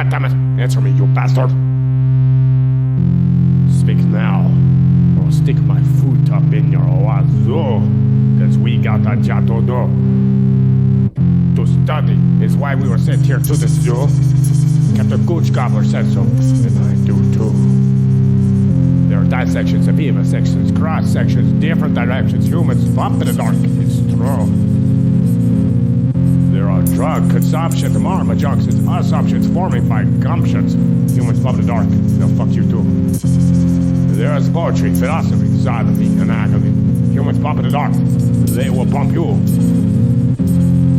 goddammit! Answer me, you bastard! Speak now, or I'll stick my foot up in your wazoo, cause we got a job to do. To study is why we were sent here to the zoo. Captain Gooch Gobbler said so, and I do too. There are dissections, vivisections, cross-sections, different directions, humans bump in the dark, it's true. There are drug consumptions, marma junctions, assumptions forming by gumptions. Humans bump in the dark, they'll fuck you too. There is poetry, philosophy, sodomy, anatomy. Humans bump in the dark, they will bump you.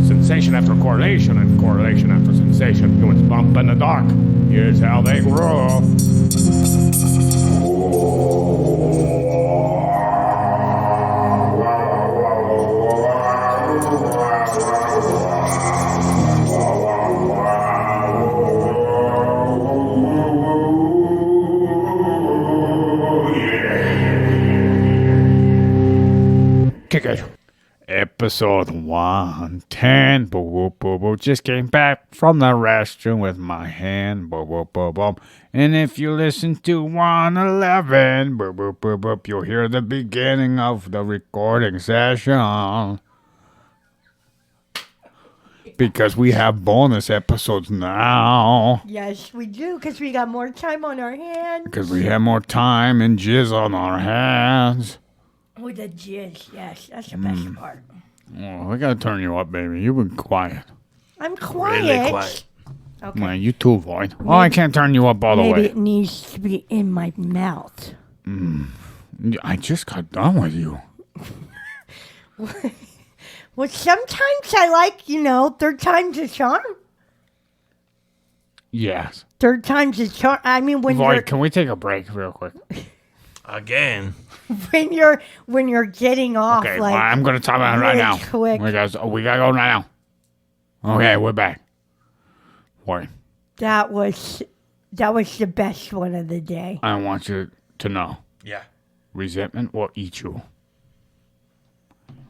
Sensation after correlation and correlation after sensation. Humans bump in the dark. Here's how they grow. Kick it. Episode 110. Boop, boop, boop, boop. Just came back from the restroom with my hand. Boop, boop, boop, boop. And if you listen to 111, boop, boop, boop, boop, you'll hear the beginning of the recording session. Because we have bonus episodes now. Yes, we do, because we got more time on our hands. Because we have more time and jizz on our hands. Oh, the jizz, yes, that's the best part. Oh, I gotta turn you up, baby. You've been quiet. I'm quiet. Really quiet. Okay. Man, you too, Void. Oh, I can't turn you up all the Maybe way. it needs to be in my mouth. I just got done with you. Well, sometimes I like, third time's a charm. Yes. Third time's a charm. I mean, when Void, can we take a break real quick? Again. when you're getting off, Okay, like, I'm gonna talk about it right really now. quick. We gotta go right now. Okay, we're back. Void, That was the best one of the day. I want you to know, Yeah. resentment will eat you.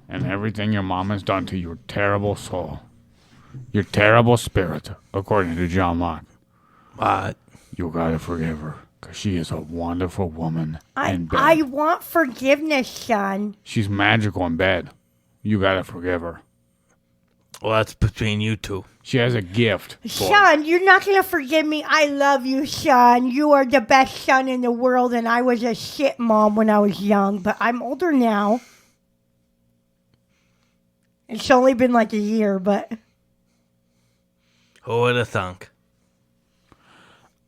And everything your mom has done to your terrible soul, your terrible spirit, according to John Locke, But you gotta forgive her. Because she is a wonderful woman in bed. I want forgiveness, son. She's magical in bed. You gotta forgive her. well, that's between you two. She has a gift. Son, you're not going to forgive me. I love you, son. You are the best son in the world, and I was a shit mom when I was young, but I'm older now. It's only been like a year, but... Who would have thunk?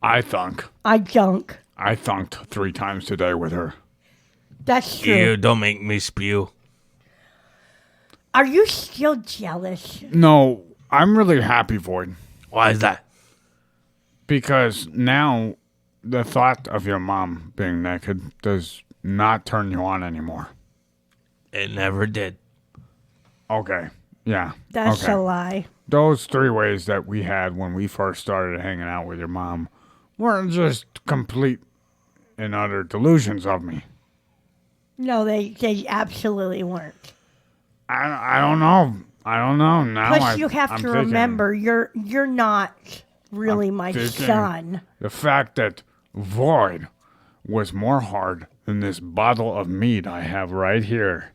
I thunk. I dunk. I thunked 3 times today with her. That's true. You don't make me spew. Are you still jealous? No, I'm really happy, Void. Why is that? Because now the thought of your mom being naked does not turn you on anymore. It never did. Okay. Yeah. That's okay. a lie. Those 3 ways that we had when we first started hanging out with your mom weren't just complete and utter delusions of me. No, they absolutely weren't. I don't know. I don't know. Now Plus, you have I'm to thinking remember, you're not really my thinking son. The fact that Void was more hard than this bottle of mead I have right here.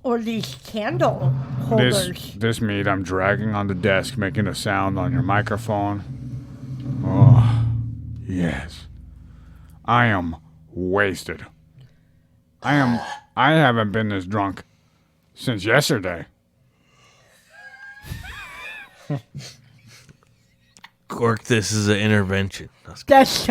Or these candle holders. This meat I'm dragging on the desk, making a sound on your microphone. Oh, yes. I am wasted. I haven't been this drunk since yesterday. Cork, this is an intervention. That's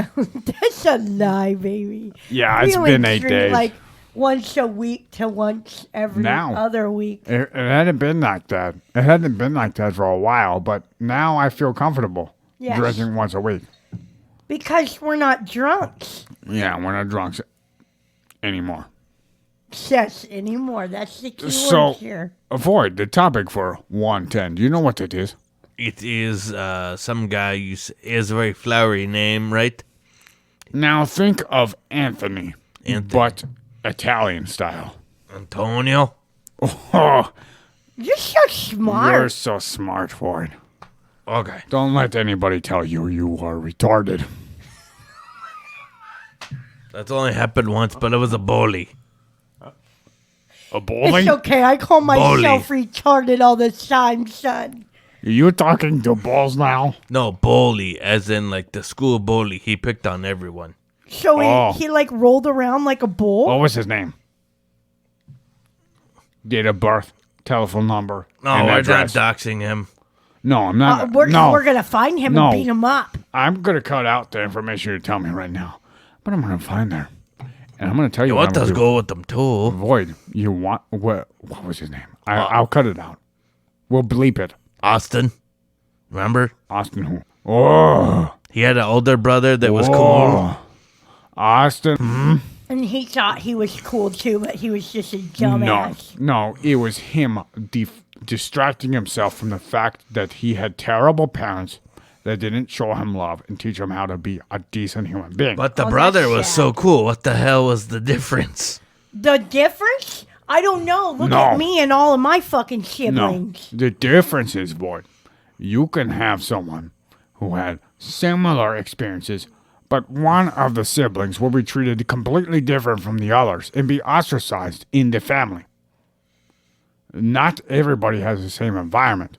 a lie, baby. Yeah, We it's only been 8 drink days. Like once a week to once every Now. other week. It hadn't been like that. It hadn't been like that for a while, but now I feel comfortable Yes. drinking once a week. Because we're not drunks. Yeah, we're not drunks anymore. Yes, anymore. That's the key So, word here. avoid the topic for 110. Do you know what it is? It is some guy, is a very flowery name, right? Now think of Anthony, Anthony. but Italian style. Antonio? Oh, You're so smart. you're so smart for it. Okay. Don't let anybody tell you are retarded. That's only happened once, but it was a bully. A bully? It's okay. I call myself retarded all the time, son. Are you talking to balls now? No, bully, as in like the school bully. He picked on everyone. So Oh. he like rolled around like a bull? What was his name? Date of birth, telephone number, No, and we're not address. doxing him. No, I'm not. We're no, going to find him No. and beat him up. I'm going to cut out the information you tell me right now. But I'm going to find her. And I'm going to tell you You what want I'm us to gonna do. go with them too? Void, you want... What was his name? I'll cut it out. We'll bleep it. Austin. Remember? Austin who? Oh. He had an older brother that was cool. Oh. Austin. And he thought he was cool too, but he was just a dumbass. No, it was him distracting himself from the fact that he had terrible parents that didn't show him love and teach him how to be a decent human being. But the Oh, brother that's was sad. so cool. What the hell was the difference? The difference? I don't know. Look No. at me and all of my fucking No, siblings. the difference is, Void, you can have someone who had similar experiences, but one of the siblings will be treated completely different from the others and be ostracized in the family. Not everybody has the same environment.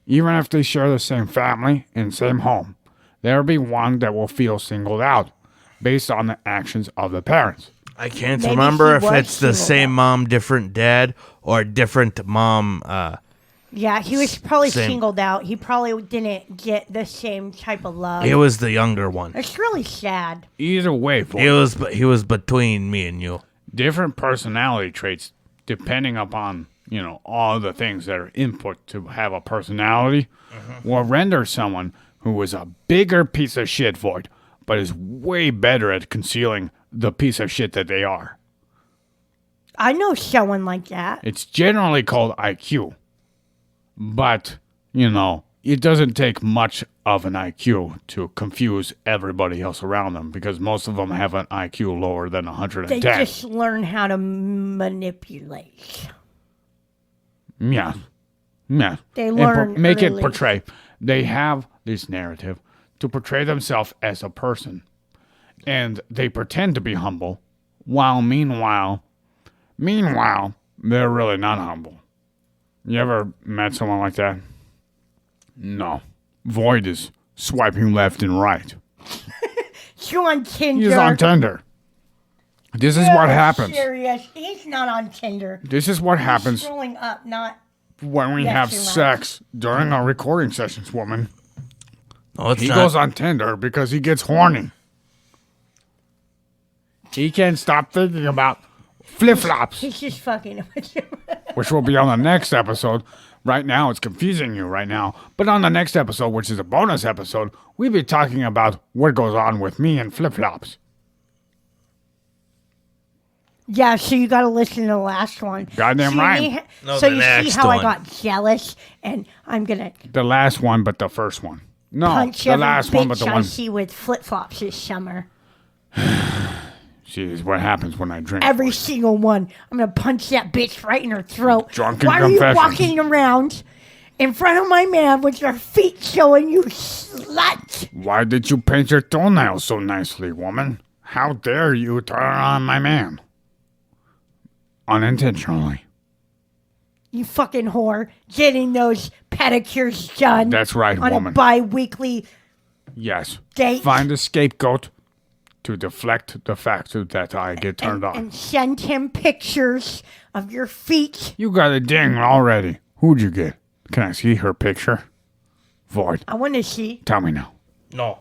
Even if they share the same family and same home, there'll be one that will feel singled out based on the actions of the parents. I can't Maybe remember he if was it's the singled same out. mom, different dad, or different mom. Yeah, he was probably Same. singled out. He probably didn't get the same type of love. He was the younger one. It's really sad. Either way, He was between me and you. different personality traits depending upon, all the things that are input to have a personality will render someone who is a bigger piece of shit, Void, but is way better at concealing the piece of shit that they are. I know someone like that. It's generally called IQ. But, it doesn't take much of an IQ to confuse everybody else around them because most of them have an IQ lower than They 110. just learn how to manipulate. Yeah. Yeah. They And learn make it early. portray. They have this narrative to portray themselves as a person. And they pretend to be humble, while meanwhile, they're really not humble. You ever met someone like that? No. Void is swiping left and right. You on Tinder? He's on Tinder. This is what happens. Serious. He's not on Tinder. This is what happens Scrolling up, not. when we Yes, have you're right. sex during our recording sessions, woman. No, it's He not. goes on Tinder because he gets horny. He can't stop thinking about flip-flops, He's just fucking with you. which will be on the next episode. Right now, it's confusing you right now. But on the next episode, which is a bonus episode, we'll be talking about what goes on with me and flip-flops. Yeah, so you got to listen to the last one. Goddamn See right. me? No, so the you see next how I one. got jealous, and I'm gonna The last one, but the first one. No, punch the every last one, but bitch the I one. see with flip flops this summer. See, this is what happens when I drink. Every single one. I'm gonna punch that bitch right in her throat. Drunken Why are you confessions. walking around in front of my man with your feet showing, you slut? Why did you paint your toenails so nicely, woman? How dare you turn on my man? Unintentionally. You fucking whore. Getting those pedicures done. That's right, on woman. a bi-weekly Yes. date. Find a scapegoat to deflect the fact that I get turned on. and send him pictures of your feet. You got a ding already. Who'd you get? Can I see her picture? Void. I want to see. Tell me now. No.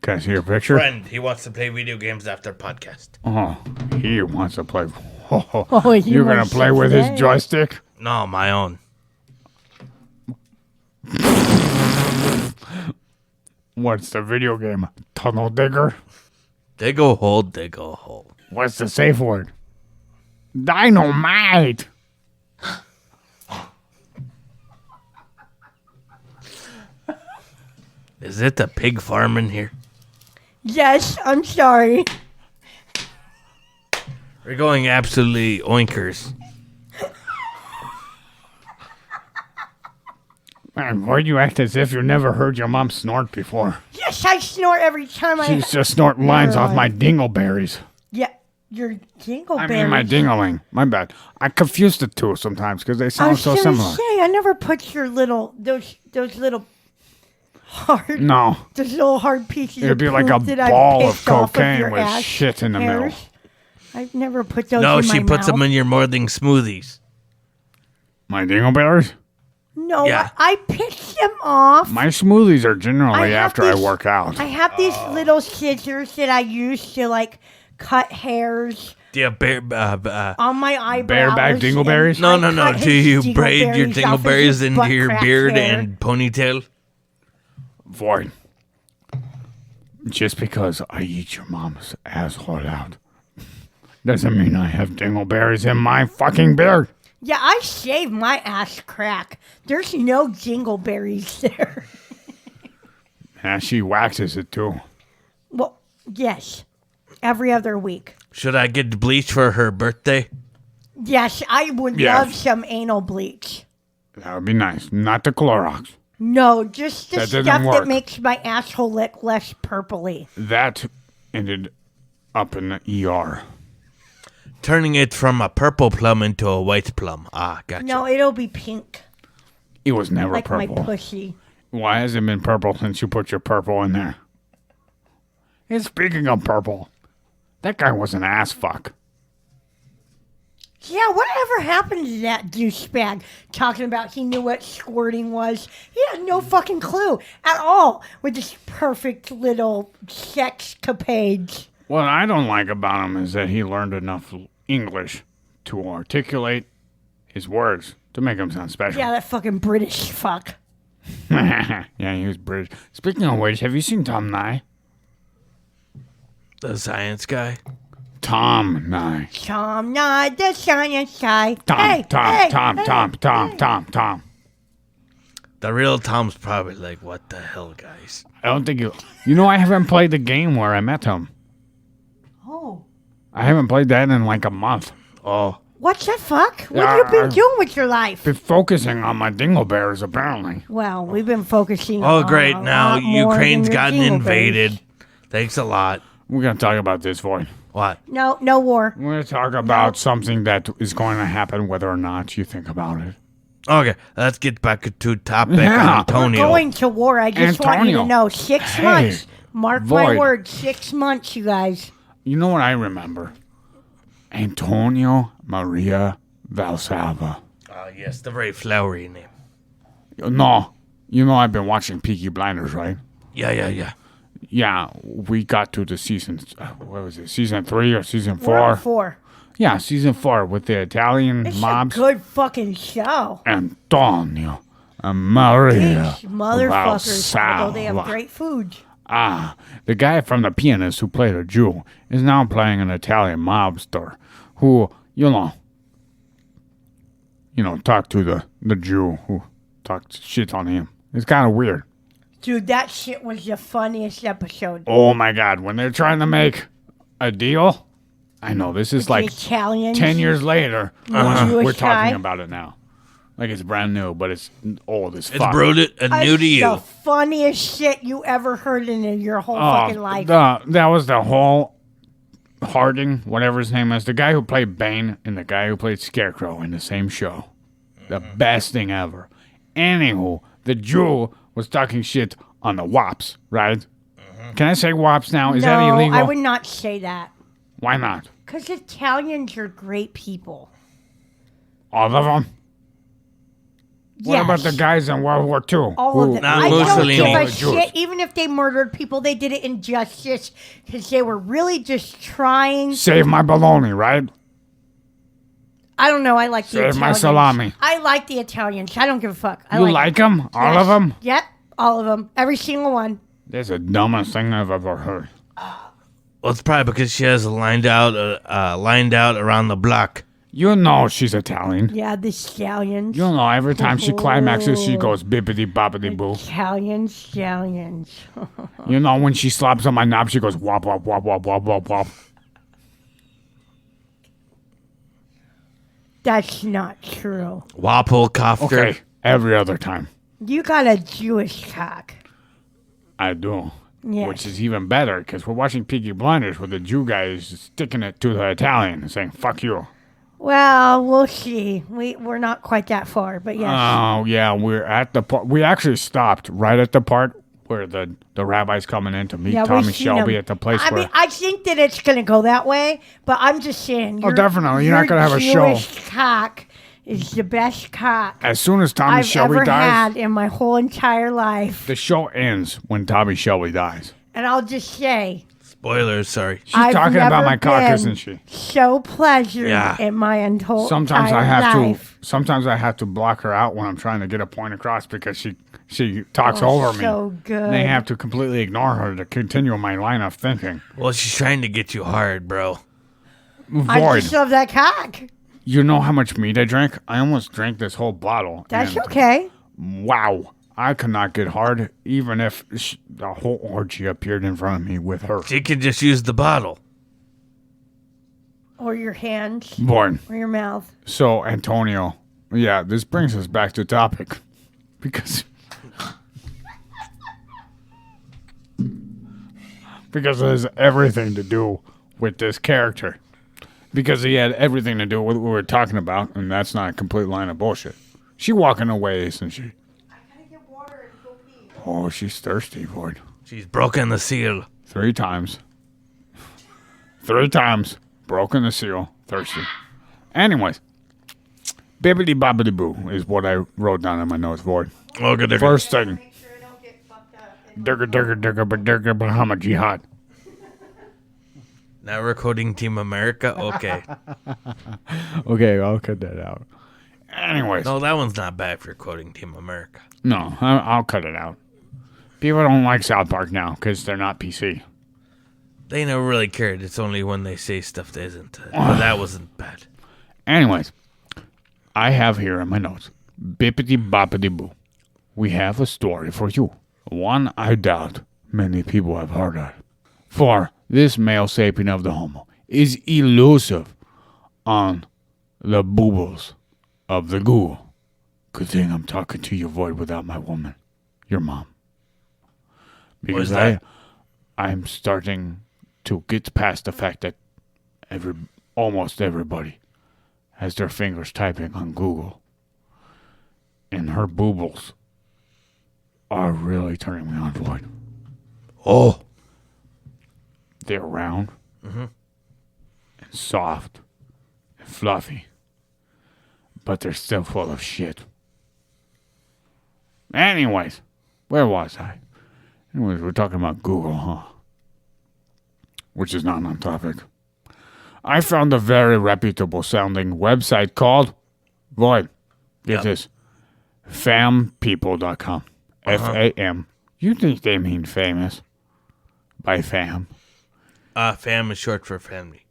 Can I see her picture? Friend, he wants to play video games after podcast. Oh, he wants to play. Oh, he You're going wants to play to with his play. joystick? No, my own. What's the video game? Tunnel Digger? Dig a hole, dig a hole. What's the safe word? Dynamite! Is it the pig farm in here? Yes, I'm sorry. We're going absolutely oinkers. Man, why do you act as if you never heard your mom snort before? Yes, I snort every time I... She's just snorting lines off my dingleberries. Yeah, your dingleberries. I mean my dingling. My bad. I confuse the two sometimes because they sound so similar. Say, I never put your little... Those little... Hard... No. Those little hard pieces It'd be of like a poop that I ball of pissed off cocaine your with ass shit in the middle. hairs. I've never put those No, in my she puts them mouth. in your morning smoothies. My dingleberries? No, Yeah. I piss them off. My smoothies are generally have after I these- work out. I have these little scissors that I use to, like, cut hairs Yeah, on my eyebrows. Bareback dingleberries? no. I cut Do his you braid your dingleberries off of dingleberries his into butt your crack beard hair. and ponytail? Void. Just because I eat your mom's asshole out doesn't mean I have dingleberries in my fucking beard. Yeah, I shave my ass crack. There's no dingleberries there. And she waxes it too. Well, yes. Every other week. Should I get bleach for her birthday? Yes, I would Yes. love some anal bleach. That would be nice. Not the Clorox. No, just the That doesn't stuff that work. makes my asshole look less purpley. That ended up in the ER. Turning it from a purple plum into a white plum. Ah, gotcha. No, it'll be pink. It was never Like my purple. pussy. Why has it been purple since you put your purple in there? And speaking of purple, that guy was an ass fuck. Yeah, whatever happened to that douchebag talking about he knew what squirting was? He had no fucking clue at all with his perfect little sex capades. What I don't like about him is that he learned enough English to articulate his words to make him sound special. Yeah, that fucking British fuck. Yeah, he was British. Speaking of which, have you seen Tom Nye? The science guy. Tom Nye. Tom, not the science guy. Tom, Hey, Tom, hey, Tom, hey, Tom, Tom, hey. Tom. The real Tom's probably like, what the hell, guys? I don't think you... You know, I haven't played the game where I met him. Oh. I haven't played that in like a month. Oh, What the fuck? What have you been doing with your life? Been focusing on my dingleberries, apparently. Well, we've been focusing oh, on great! a Now lot more Ukraine's than your gotten dingleberries. invaded. Thanks a lot. We're going to talk about this, Void. What? No war. We're going to talk about something that is going to happen whether or not you think about it. Okay, let's get back to topic. Yeah. Antonio. We're going to war. I just want you to Antonio. know. 6 Hey, months. Mark my Void. words. 6 months, you guys. You know what I remember? Antonio Maria Valsalva. Yes, the very flowery name. No, you know I've been watching Peaky Blinders, right? Yeah. Yeah, we got to the season. What was it? Season 3 or season 4? We're on 4. Yeah, season 4 with the Italian It's mobs. a good fucking show. Antonio and Maria These motherfuckers, although they have Valsalva. great food. The guy from The Pianist who played a Jew is now playing an Italian mobster who, talked to the Jew who talked shit on him. It's kind of weird. Dude, that shit was the funniest episode. Oh my God, when they're trying to make a deal, I know this is like the Italians. 10 years later. Jewish We're talking guy. about it now. Like it's brand new, but it's old as It's fuck. brewed new to The you. funniest shit you ever heard in your whole fucking life. That was the whole Harding, whatever his name is, the guy who played Bane and the guy who played Scarecrow in the same show. The best thing ever. Anywho, the Jew was talking shit on the WAPs, right? Can I say WAPs now? Is that illegal? I would not say that. Why not? Because Italians are great people. All of them? What about the guys in World War II? All of them. Not I Mussolini. don't give a Jews. shit. Even if they murdered people, they did it in justice because they were really just trying. Save my bologna, right? I don't know. I like the Save Italians. my salami. I like the Italians. I don't give a fuck. I You like them? All Yes. of them? Yep. All of them. Every single one. That's the dumbest thing I've ever heard. Well, it's probably because she has lined out around the block. You know she's Italian. Yeah, the stallions. You know every time she climaxes, she goes bippity boppity boo. Italian stallions. You know when she slaps on my knob, she goes wop wop wop wop wop wop wop. That's not true. Wapple cofter. Okay, every other time. You got a Jewish cock. I do. Yes. Which is even better, because we're watching Peaky Blinders where the Jew guy is sticking it to the Italian and saying, fuck you. Well, we'll see. We're not quite that far, but yes. Oh, yeah, we're at the part. We actually stopped right at the part where the rabbi's coming in to meet Tommy Shelby at the place I where... mean, I think that it's going to go that way, but I'm just saying. Definitely. You're not going to have a show. Jewish cock is the best cock As soon as Tommy Shelby I've ever dies, had in my whole entire life. the show ends when Tommy Shelby dies. And I'll just say... Spoilers, sorry. She's talking about my cock, been isn't she? So pleasured Yeah. in my entire Sometimes I life. have to block her out when I'm trying to get a point across because she talks over me. So good. And they have to completely ignore her to continue my line of thinking. Well, she's trying to get you hard, bro. I Void. just love that cock. You know how much meat I drank? I almost drank this whole bottle. That's and okay. Wow. I could not get hard even if the whole orgy appeared in front of me with her. She could just use the bottle. Or your hands. Born. Or your mouth. So, Antonio, yeah, this brings us back to topic. Because it has everything to do with this character. Because he had everything to do with what we were talking about, and that's not a complete line of bullshit. She walking away, isn't she? Oh, she's thirsty, Void. She's broken the seal. 3 times. 3 times. Broken the seal. Thirsty. Anyways. Bibbidi bobbidi boo is what I wrote down in my notes, Void. Oh, good. First thing. Durga Bahama Jihad. Now we're coding Team America? Okay. Okay, I'll cut that out. Anyways. No, that one's not bad for quoting Team America. No, I'll cut it out. People don't like South Park now because they're not PC. They never really cared. It's only when they say stuff that isn't. But that wasn't bad. Anyways, I have here in my notes, bippity boppity boo. We have a story for you. One I doubt many people have heard of. For this male sapien of the Homo is elusive on the boobles of the Google. Good thing I'm talking to you, Void, without my woman, your mom. Because I'm starting to get past the fact that almost everybody has their fingers typing on Google. And her boobles are really turning me on, Void. Oh. They're round and soft and fluffy. But they're still full of shit. Anyways, where was I? Anyways, we're talking about Google, huh? Which is not on topic. I found a very reputable sounding website called Void. Get this. Fampeople.com. F-A-M. You think they mean famous by fam? Fam is short for family.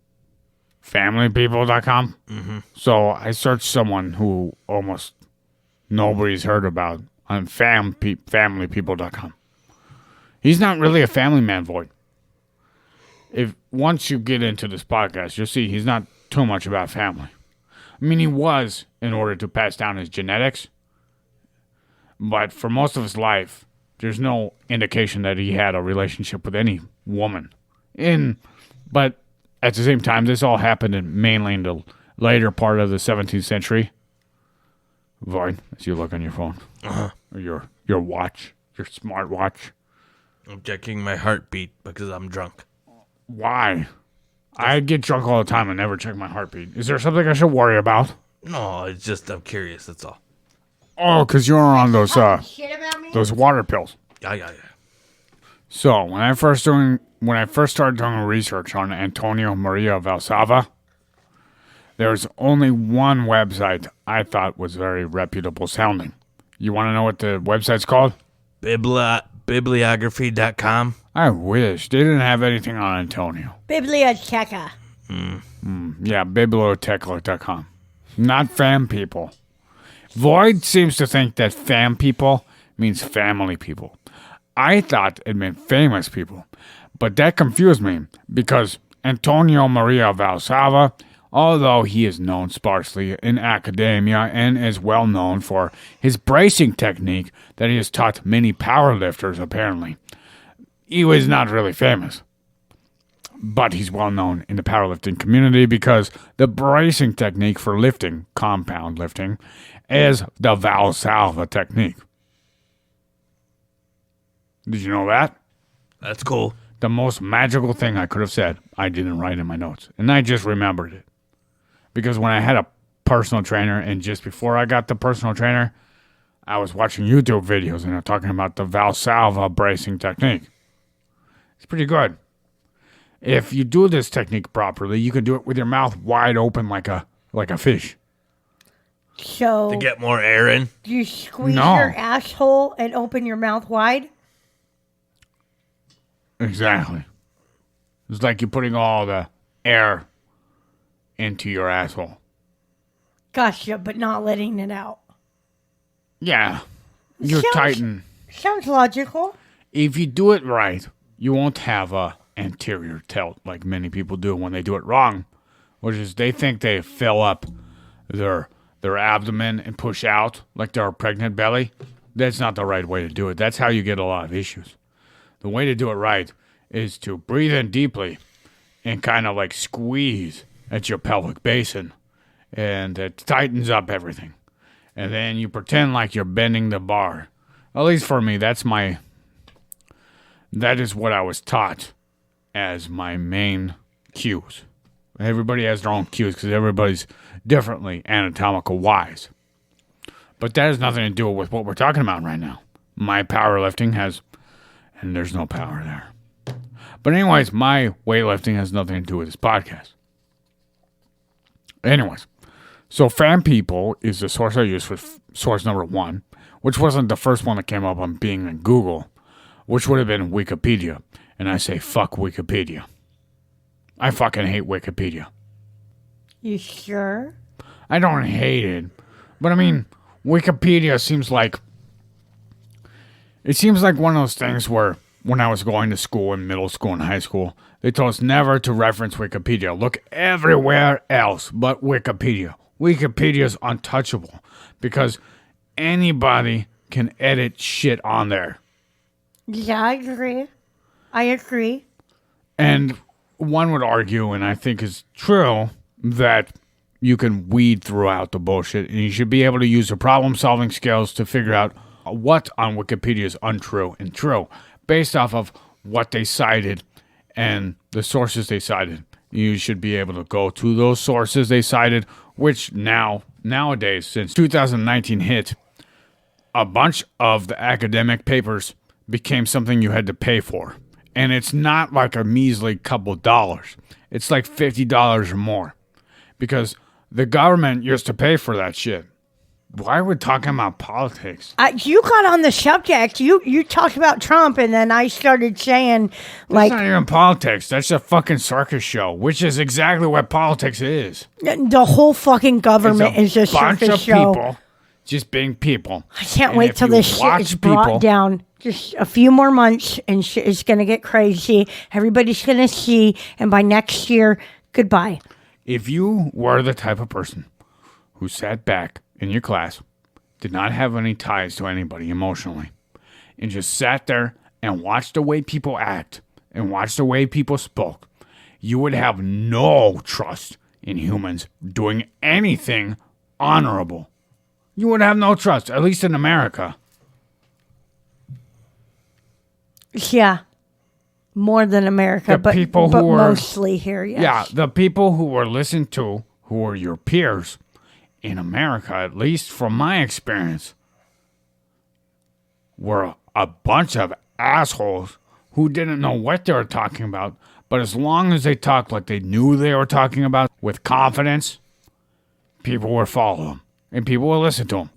Familypeople.com? Mm-hmm. So I searched someone who almost nobody's heard about on familypeople.com. He's not really a family man, Void. If once you get into this podcast, you'll see he's not too much about family. I mean, he was in order to pass down his genetics, but for most of his life, there's no indication that he had a relationship with any woman. But at the same time, this all happened mainly in the later part of the 17th century. Void, as you look on your phone. Or your watch, your smart watch. I'm checking my heartbeat because I'm drunk. Why? I get drunk all the time and never check my heartbeat. Is there something I should worry about? No, it's just I'm curious, that's all. Oh, because you're on those Shit about me? those water pills. Yeah. So when I first started doing research on Antonio Maria Valsalva, there was only one website I thought was very reputable sounding. You want to know what the website's called? Bibliography.com. I wish. They didn't have anything on Antonio. Biblioteca. Yeah, biblioteca.com. Not fam people. Void seems to think that fam people means family people. I thought it meant famous people. But that confused me because Antonio Maria Valsalva although he is known sparsely in academia and is well known for his bracing technique that he has taught many powerlifters, apparently. He was not really famous, but he's well known in the powerlifting community because the bracing technique for lifting, compound lifting, is the Valsalva technique. Did you know that? That's cool. The most magical thing I could have said, I didn't write in my notes. And I just remembered it. Because when I had a personal trainer, and just before I got the personal trainer, I was watching YouTube videos and they're talking about the Valsalva bracing technique. It's pretty good. If you do this technique properly, you can do it with your mouth wide open like a fish. So To get more air in. do you squeeze No. your asshole and open your mouth wide? Exactly. It's like you're putting all the air into your asshole. Gotcha, but not letting it out. Yeah. You're Sounds- tighten. Sounds logical. If you do it right, you won't have a anterior tilt like many people do when they do it wrong, which is they think they fill up their abdomen and push out like they're a pregnant belly. That's not the right way to do it. That's how you get a lot of issues. The way to do it right is to breathe in deeply and kind of like squeeze at your pelvic basin, and it tightens up everything. And then you pretend like you're bending the bar. At least for me, that is what I was taught as my main cues. Everybody has their own cues because everybody's differently anatomical wise. But that has nothing to do with what we're talking about right now. My powerlifting has, and there's no power there. But anyways, my weightlifting has nothing to do with this podcast. Anyways, so fan people is the source I use for source number 1, which wasn't the first one that came up on being in Google, which would have been Wikipedia. And I say, fuck Wikipedia. I fucking hate Wikipedia. You sure? I don't hate it. But I mean, Wikipedia seems like one of those things where when I was going to school in middle school and high school, they told us never to reference Wikipedia. Look everywhere else but Wikipedia. Wikipedia is untouchable because anybody can edit shit on there. Yeah, I agree. And one would argue, and I think is true, that you can weed throughout the bullshit and you should be able to use your problem-solving skills to figure out what on Wikipedia is untrue and true based off of what they cited and the sources they cited. You should be able to go to those sources they cited, which nowadays, since 2019 hit, a bunch of the academic papers became something you had to pay for. And it's not like a measly couple dollars. It's like $50 or more. Because the government used to pay for that shit. Why are we talking about politics? You got on the subject. You talked about Trump, and then I started saying, like, That's not even politics. That's a fucking circus show, which is exactly what politics is. the whole fucking government is a bunch circus of show. people just being people. I can't And wait if till you this shit watch is brought people- down. Just a few more months, and shit is gonna get crazy. Everybody's gonna see, and by next year, goodbye. If you were the type of person who sat back in your class, did not have any ties to anybody emotionally, and just sat there and watched the way people act and watched the way people spoke, you would have no trust in humans doing anything honorable. You would have no trust, at least in America. Yeah, more than America, The but people but who are- mostly here. Yes. Yeah, the people who were listened to, who were your peers in America, at least from my experience, were a bunch of assholes who didn't know what they were talking about. But as long as they talked like they knew they were talking about with confidence, people would follow them and people would listen to them.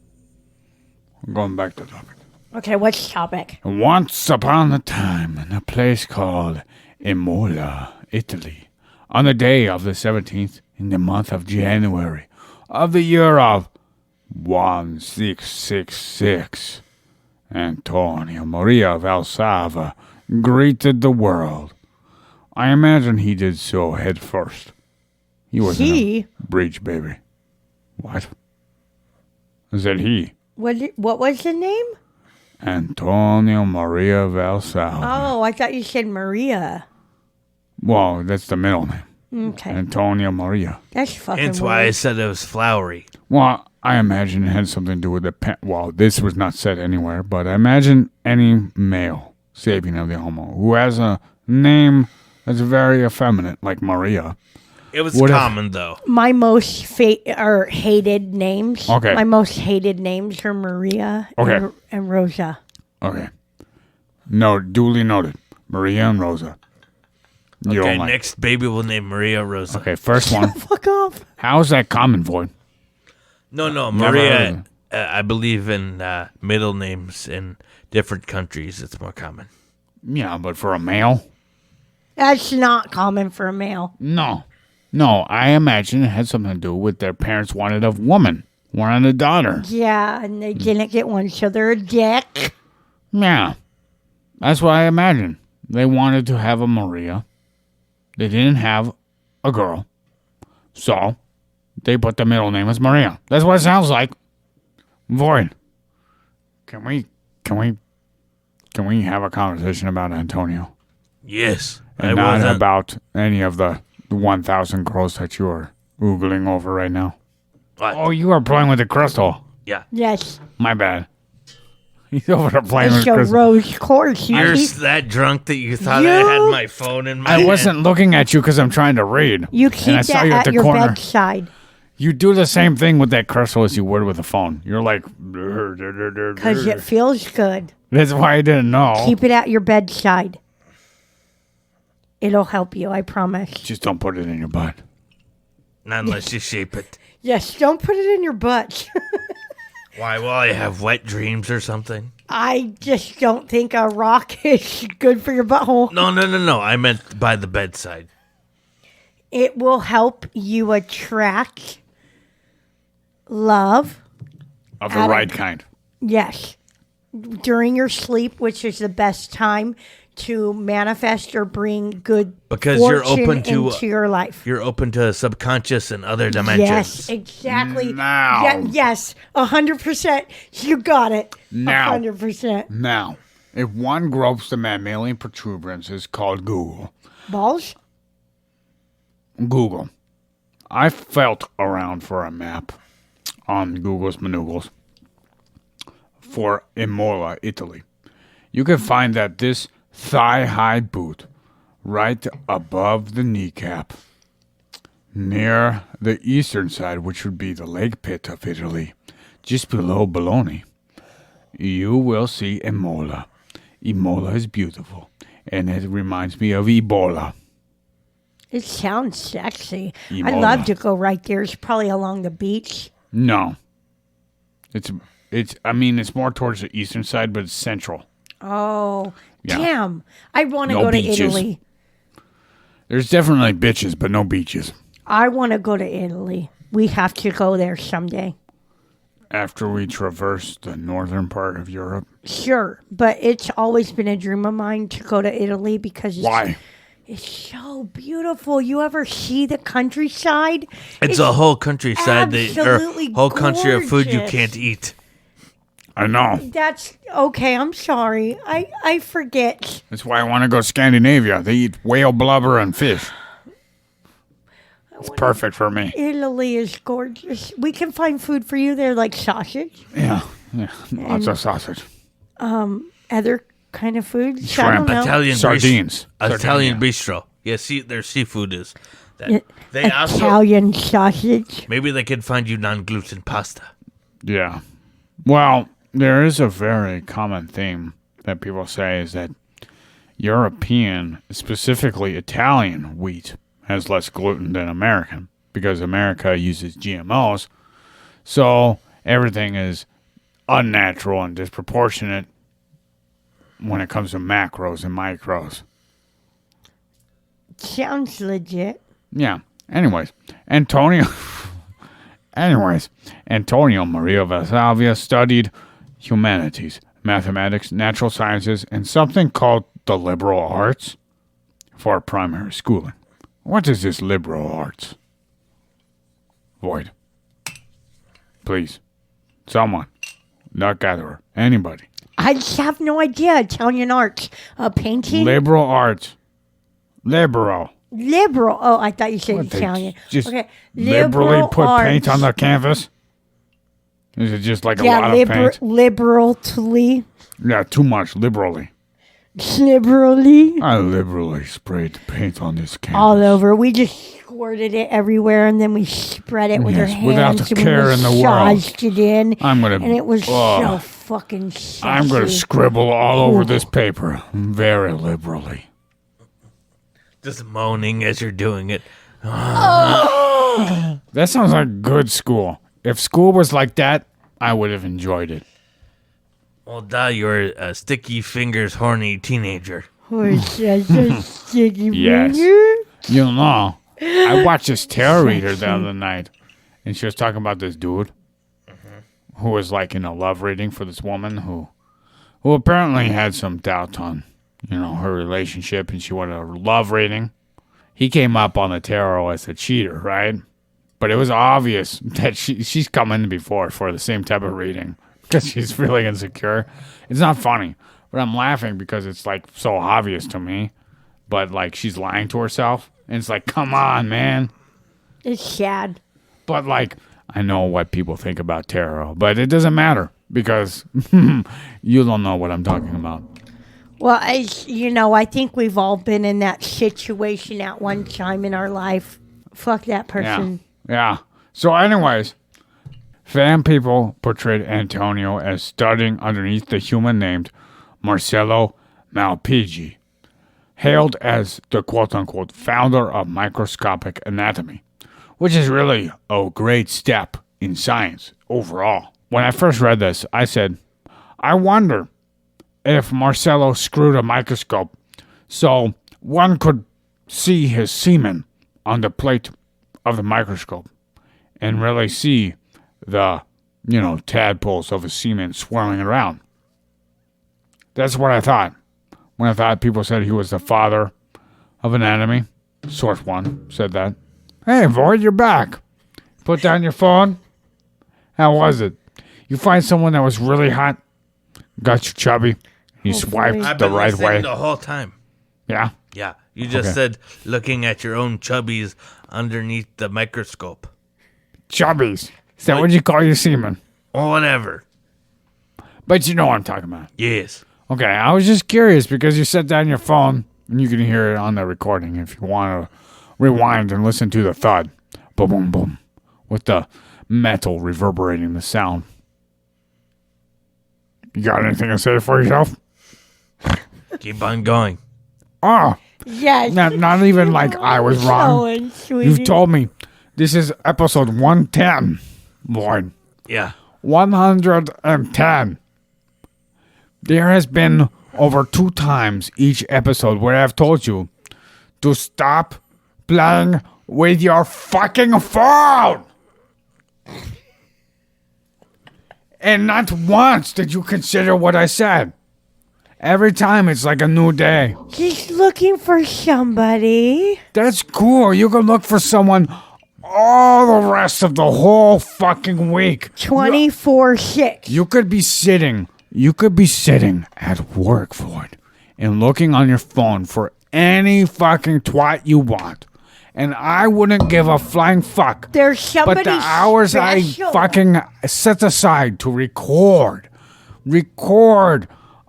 I'm going back to the topic. Okay, what's the topic? Once upon a time, in a place called Imola, Italy, on the day of the 17th in the month of January of the year of 1666, Antonio Maria Valsalva greeted the world. I imagine he did so head first. He wasn't He? a breech baby. What? I said he. What was the name? Antonio Maria Valsalva. Oh, I thought you said Maria. Well, that's the middle name. Okay. Antonio Maria. That's fucking Hence why I weird. said it was flowery. Well, I imagine it had something to do with the well, this was not said anywhere, but I imagine any male, sapien of the homo, who has a name that's very effeminate, like Maria. It was What if- common, though. My most hated names. Okay. My most hated names are Maria Okay. and Rosa. Okay. No, duly noted. Maria and Rosa. You Okay, don't like. next baby will name Maria Rosa. Okay, first one. Fuck off. How is that common, Void? No, Never heard Maria, of I believe in middle names in different countries. It's more common. Yeah, but for a male? That's not common for a male. No. No, I imagine it had something to do with their parents wanted a woman, wanted a daughter. Yeah, and they didn't get one, so they're a dick. Yeah. That's what I imagine. They wanted to have a Maria. They didn't have a girl. So, they put the middle name as Maria. That's what it sounds like. Void. Can we have a conversation about Antonio? Yes, And not about any of the 1,000 girls that you are oogling over right now. What? Oh, you are playing with the crystal. Yeah. Yes. My bad. He's over there playing with It's a crystal. rose quartz. You're You that drunk that you thought I had my phone in my I hand. wasn't looking at you because I'm trying to read. keep and I saw that you at the your corner. bedside You do the same thing with that crystal as you would with a phone. You're like, because it feels good. that's why I didn't know. Keep it at your bedside. It'll help you, I promise. Just don't put it in your butt. Not unless you shape it. Yes, don't put it in your butt. Why? Will I have wet dreams or something? I just don't think a rock is good for your butthole. No. I meant by the bedside. It will help you attract love. Of the Adam- right kind. Yes. During your sleep, which is the best time to manifest or bring good Because you're fortune open to- into your life. You're open to subconscious and other dimensions. Yes, exactly. Now. Yes, 100%. You got it. Now. 100%. Now, if one gropes the mammalian protuberances called Google, Balls? Google. I felt around for a map on Google's Manuggles for Imola, Italy. You can find that this thigh-high boot right above the kneecap near the eastern side, which would be the leg pit of Italy, just below Bologna, you will see Imola. Imola is beautiful, and it reminds me of Ebola. It sounds sexy. I'd Imola. love to go right there. It's probably along the beach. No. It's more towards the eastern side, but it's central. Oh, Yeah. damn. I want to No go to beaches. Italy. There's definitely bitches, but no beaches. I want to go to Italy. We have to go there someday. After we traverse the northern part of Europe. Sure, but it's always been a dream of mine to go to Italy because Why? it's so beautiful. You ever see the countryside? It's a whole countryside, absolutely whole country of food you gorgeous. can't eat. I know. That's okay. I'm sorry. I forget. That's why I want to go to Scandinavia. They eat whale blubber and fish. It's perfect for me. Italy is gorgeous. We can find food for you there, like sausage, Yeah. Lots of sausage. other kind of foods. I Shrimp. don't know. Italian Sardines. Italian Sardinia. bistro. Yeah, see, their seafood is. That. Yeah, They also Italian sausage. maybe they could find you non-gluten pasta. Yeah. Well, there is a very common theme that people say is that European, specifically Italian wheat has less gluten than American because America uses GMOs. So everything is unnatural and disproportionate when it comes to macros and micros. Sounds legit. Yeah. Anyways, Antonio Maria Valsalva studied humanities, mathematics, natural sciences, and something called the liberal arts for primary schooling. What is this liberal arts? Void. Please. Someone. Nut gatherer. Anybody. I just have no idea. Italian arts. Painting? Liberal arts. Liberal. Liberal. Oh, I thought you said What, they Italian. just Okay. liberally Liberal put paint arts. on the canvas? Is it just like a Yeah, lot of paint? liberally. Yeah, too much. Liberally. Liberally. I liberally sprayed the paint on this canvas. All over. We just squirted it everywhere, and then we spread it with our Yes, hands. without the and we care in the world. massaged it in. I'm gonna- And it was Ugh. so fucking sexy. I'm going to scribble all over this paper very liberally. Just moaning as you're doing it. That sounds like good school. If school was like that, I would have enjoyed it. Well, you're a sticky fingers, horny teenager. Was that a sticky Yes. finger? You know, I watched this tarot reader the other night, and she was talking about this dude who was like in a love reading for this woman who apparently had some doubt on, her relationship, and she wanted a love reading. He came up on the tarot as a cheater, right? But it was obvious that she's come in before for the same type of reading because she's really insecure. It's not funny, but I'm laughing because it's like so obvious to me. But like she's lying to herself, and it's like, come on, man. It's sad. But like I know what people think about tarot, but it doesn't matter because you don't know what I'm talking about. Well, I think we've all been in that situation at one time in our life. Fuck that person. Yeah. So anyways, fan people portrayed Antonio as studying underneath the human named Marcello Malpighi, hailed as the quote-unquote founder of microscopic anatomy, which is really a great step in science overall. When I first read this, I said, I wonder if Marcello screwed a microscope so one could see his semen on the plate of the microscope and really see the, tadpoles of his semen swirling around. That's what I thought. When I thought people said he was the father of anatomy, Source One said that. Hey, Void, you're back. Put down your phone. How was it? You find someone that was really hot, got you chubby, you swiped I've the been right listening way. the whole time. Yeah? Yeah, you just Okay. said looking at your own chubbies underneath the microscope. Chubbies. Is that what you call your semen? Or whatever. But you know what I'm talking about. Yes. Okay, I was just curious because you set down your phone and you can hear it on the recording if you want to rewind and listen to the thud. Boom, boom, boom. With the metal reverberating the sound. You got anything to say for yourself? Keep on going. Oh, Yes. not even like I was wrong. You've told me this is episode 110, Void. Yeah. 110. There has been over 2 times each episode where I've told you to stop playing with your fucking phone. And not once did you consider what I said. Every time it's like a new day. Just looking for somebody. That's cool. You can look for someone all the rest of the whole fucking week. 24/6. You could be sitting at work for it and looking on your phone for any fucking twat you want. And I wouldn't give a flying fuck. There's somebody But the hours special. I fucking set aside to record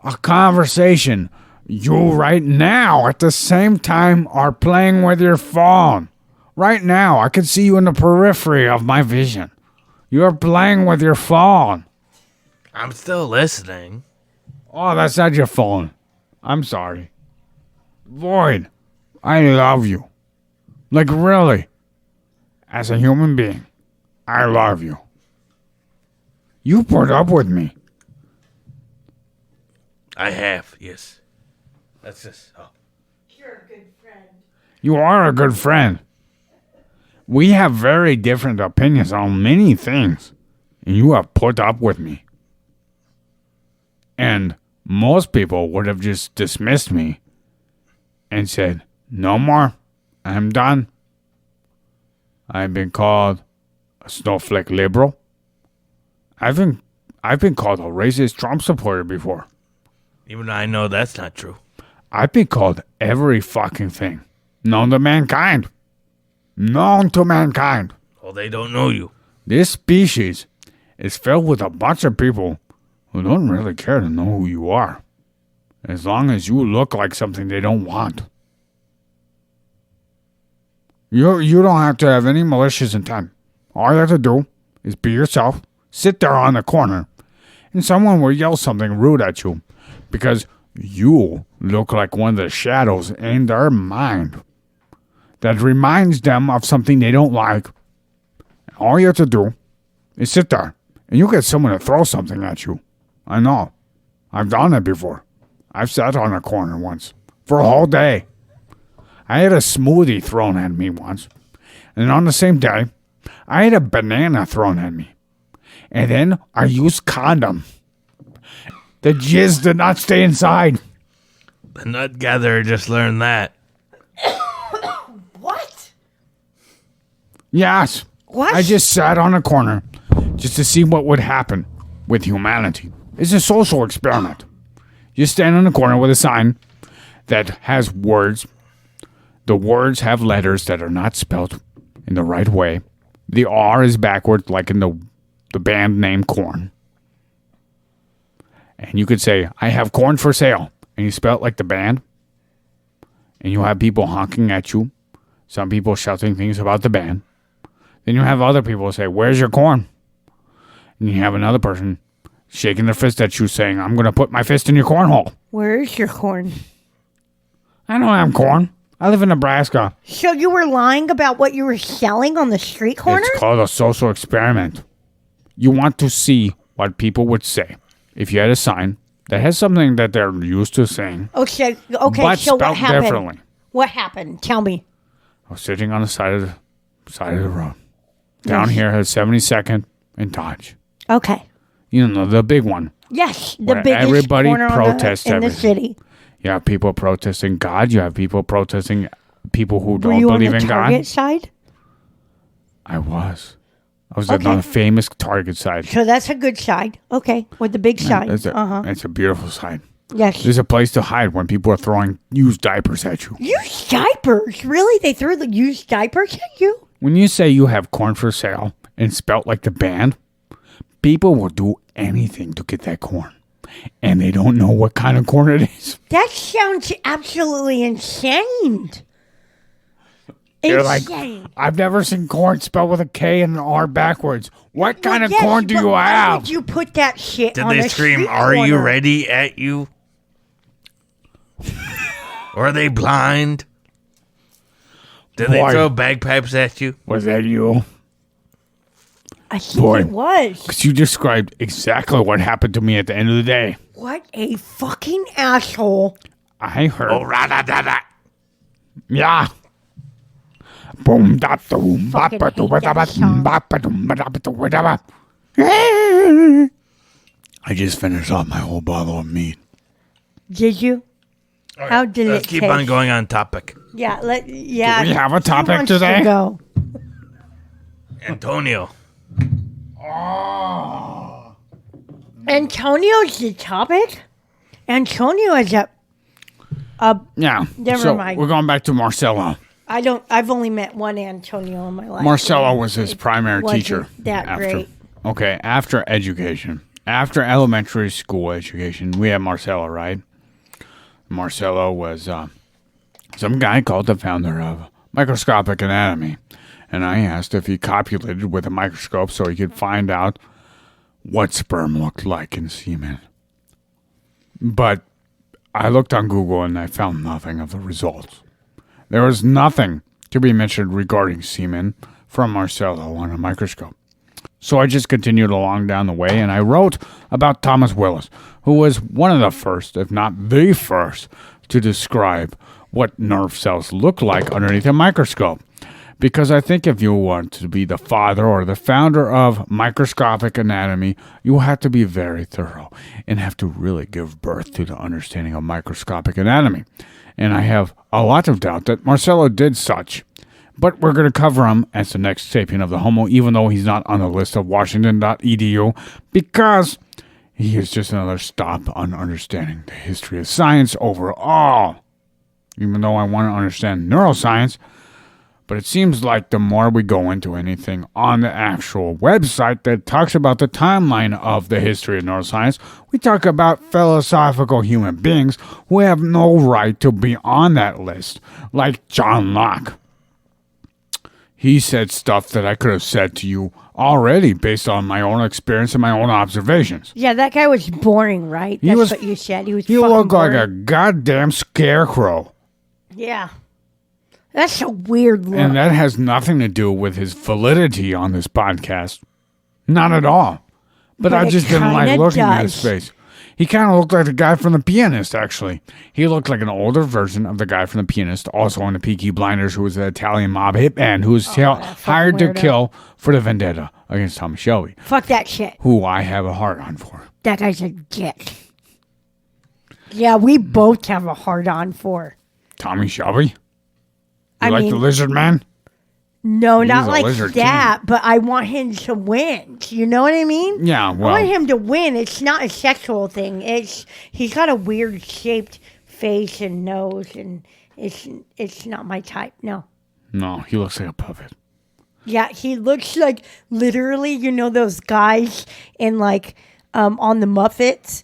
a conversation, you right now at the same time are playing with your phone. Right now, I can see you in the periphery of my vision. You're playing with your phone. I'm still listening. Oh, that's not your phone. I'm sorry. Void, I love you. Like, really. As a human being, I love you. You put up with me. I have, yes. That's just. Oh. You're a good friend. You are a good friend. We have very different opinions on many things, and you have put up with me. And most people would have just dismissed me and said, no more. I'm done. I've been called a snowflake liberal. I've been called a racist Trump supporter before. Even I know that's not true. I've been called every fucking thing known to mankind. Known to mankind. Well, they don't know you. This species is filled with a bunch of people who don't really care to know who you are, as long as you look like something they don't want. You don't have to have any malicious intent. All you have to do is be yourself, sit there on the corner, and someone will yell something rude at you because you look like one of the shadows in their mind that reminds them of something they don't like. All you have to do is sit there, and you get someone to throw something at you. I know. I've done it before. I've sat on a corner once for a whole day. I had a smoothie thrown at me once. And on the same day, I had a banana thrown at me. And then I used condom. The jizz did not stay inside. The nut gatherer just learned that. What? Yes. What? I just sat on a corner just to see what would happen with humanity. It's a social experiment. You stand in a corner with a sign that has words. The words have letters that are not spelled in the right way. The R is backward, like in the band name Korn. And you could say, I have corn for sale. And you spell it like the band. And you have people honking at you. Some people shouting things about the band. Then you have other people say, where's your corn? And you have another person shaking their fist at you saying, I'm going to put my fist in your cornhole. Where is your corn? I don't have corn. I live in Nebraska. So you were lying about what you were selling on the street corner? It's called a social experiment. You want to see what people would say if you had a sign that has something that they're used to saying. Okay, but so what spelled happened? differently. What happened? Tell me. I was sitting on the side of the road. Down here at 72nd and Dodge. Okay. You know, the big one. Yes, the Where biggest everybody corner protests in the everything. city. You have people protesting God. You have people protesting people who Were don't you believe on the in Target God. side? I was. I was Okay. on the famous Target side. So that's a good side. Okay, with the big sign. It's Uh-huh. it's a beautiful side. Yes. There's a place to hide when people are throwing used diapers at you. Used diapers? Really? They threw the used diapers at you? When you say you have corn for sale and spelt like the band, people will do anything to get that corn. And they don't know what kind of corn it is. That sounds absolutely insane. They're like, Insane. I've never seen corn spelled with a K and an R backwards. What kind of Yes, corn do but you why have? would you put that shit Did on they a scream, street "Are you corner? ready?" at you? Or are they blind? Did they Boy. throw bagpipes at you? Was that you? I think Boy. it was. Because you described exactly what happened to me at the end of the day. What a fucking asshole. I heard. Oh, ra-da-da-da. Yeah. Boom da doom ba Fucking ba doo ba hate da ba that song. ba ba doom ba da ba doo ba da ba. I just finished off my whole bottle of meat. Did you? How did Let's it keep taste? on going on topic. Yeah, Do we have a who topic wants to today? go? Antonio. Antonio's the topic? Antonio is a Yeah. Never so mind. we're going back to Marcelo. I've only met one Antonio in my life. Marcelo was his primary wasn't teacher. that great. Okay, after education, after elementary school education, we had Marcelo, right? Marcelo was some guy called the founder of microscopic anatomy. And I asked if he copulated with a microscope so he could find out what sperm looked like in semen. But I looked on Google and I found nothing of the results. There was nothing to be mentioned regarding semen from Marcelo on a microscope. So I just continued along down the way and I wrote about Thomas Willis, who was one of the first, if not the first, to describe what nerve cells look like underneath a microscope. Because I think if you want to be the father or the founder of microscopic anatomy, you have to be very thorough and have to really give birth to the understanding of microscopic anatomy. And I have a lot of doubt that Marcelo did such. But we're going to cover him as the next sapien of the Homo, even though he's not on the list of Washington.edu, because he is just another stop on understanding the history of science overall. Even though I want to understand neuroscience, but it seems like the more we go into anything on the actual website that talks about the timeline of the history of neuroscience, we talk about philosophical human beings who have no right to be on that list, like John Locke. He said stuff that I could have said to you already based on my own experience and my own observations. Yeah, that guy was boring, right? That's what you said. He looked boring. like a goddamn scarecrow. Yeah. That's a weird look. And that has nothing to do with his validity on this podcast. Not at all. But I just didn't like looking at his face. He kind of looked like the guy from The Pianist, actually. He looked like an older version of the guy from The Pianist, also in the Peaky Blinders, who was an Italian mob hitman who was hired to kill for the vendetta against Tommy Shelby. Fuck that shit. Who I have a hard-on for. That guy's a dick. Yeah, we both have a hard-on for. Tommy Shelby? You I like mean, the Lizard Man? No, He's not a like lizard that, but I want him to win. Do you know what I mean? Yeah, well. I want him to win. It's not a sexual thing. He's got a weird shaped face and nose, and it's not my type. No. No, he looks like a puppet. Yeah, he looks like literally, those guys in like on the Muppets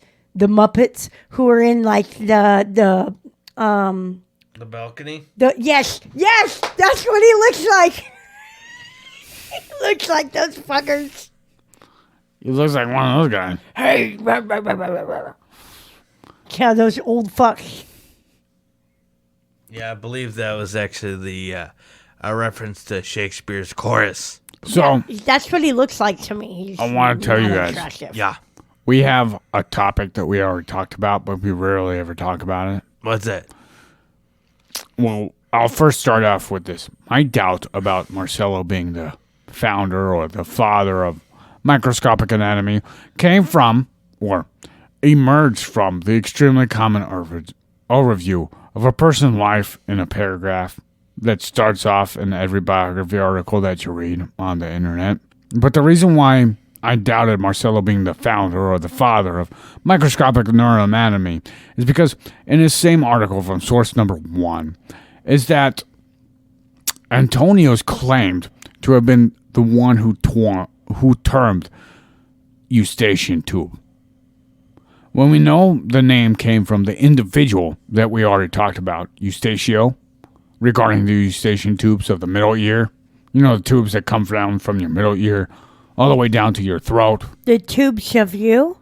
who are in like The balcony? Yes, that's what he looks like. He looks like those fuckers. He looks like one of those guys. Hey, yeah, those old fucks. Yeah, I believe that was actually a reference to Shakespeare's chorus. So yeah, that's what he looks like to me. I want to tell you guys. Attractive. Yeah. We have a topic that we already talked about, but we rarely ever talk about it. What's that? Well, I'll first start off with this. My doubt about Marcello being the founder or the father of microscopic anatomy came from, or emerged from, the extremely common overview of a person's life in a paragraph that starts off in every biography article that you read on the internet. But the reason why I doubted Marcello being the founder or the father of microscopic neuroanatomy is because in his same article from source number 1 is that Antonio's claimed to have been the one who termed eustachian tube. When we know the name came from the individual that we already talked about, Eustachio, regarding the eustachian tubes of the middle ear, the tubes that come down from your middle ear all the way down to your throat. The tubes of you?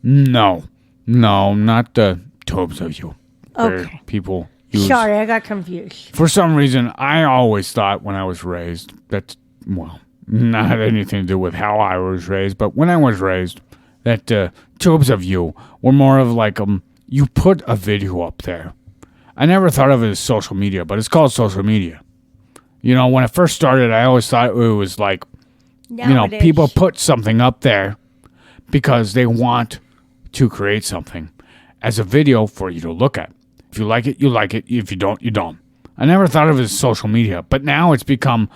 No, not the tubes of you. Okay. People use. Sorry, I got confused. For some reason, I always thought when I was raised that, not had anything to do with how I was raised, but when I was raised, that tubes of you were more of like you put a video up there. I never thought of it as social media, but it's called social media. When it first started, I always thought it was like, people put something up there because they want to create something as a video for you to look at. If you like it, you like it. If you don't, you don't. I never thought of it as social media, but now it's become